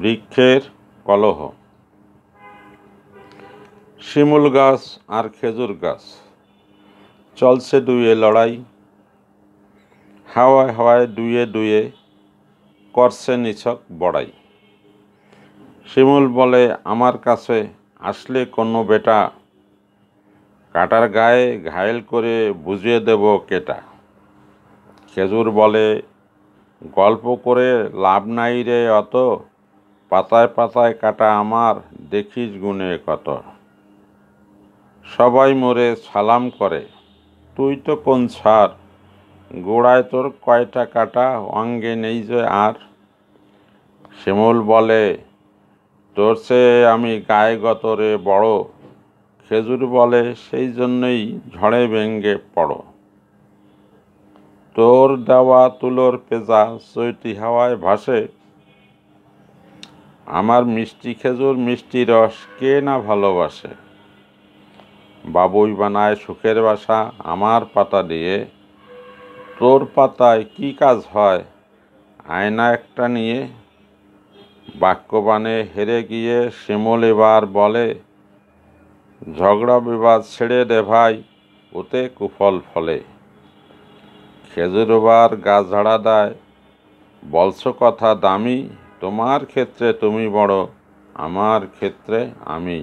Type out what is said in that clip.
বৃক্ষের কলহ। শিমুল গাছ আর খেজুর গাছ, চলছে দুয়ে লড়াই। হাওয়ায় হাওয়ায় দুয়ে দুয়ে করছে নিছক বড়াই। শিমুল বলে, আমার কাছে আসলে কোনো বেটা, কাটার গায়ে ঘায়েল করে বুঝিয়ে দেব কেটা। খেজুর বলে, গল্প করে লাভ নাই রে অত, পাতায় পাতায় কাটা আমার দেখিস গুনে কত। সবাই মোরে সালাম করে, তুই তো কোন ছাড়, গোড়ায় তোর কয়টা কাটা, অঙ্গে নেই যে আর। শিমুল বলে, তোর চেয়ে আমি গায়ে গতরে বড়। খেজুর বলে, সেই জন্যই ঝড়ে ভেঙ্গে পড়ো। তোর দেওয়া তুলোর পেঁজা চৈতি হাওয়ায় ভাসে, আমার মিষ্টি খেজুর মিষ্টি রস কে না ভালোবাসে। বাবুই বানায় সুখের বাসা আমার পাতা দিয়ে, তোর পাতায় কি কাজ হয় আয়না একটা নিয়ে। বাক্যবাণে হেরে গিয়ে শিমুল এবার বলে, ঝগড়া বিবাদ ছেড়ে দে ভাই, ওতে কুফল ফলে। খেজুর এবার গা ঝাড়া দেয়, বলছো কথা দামি, তোমার ক্ষেত্রে তুমি বড়, আমার ক্ষেত্রে আমি।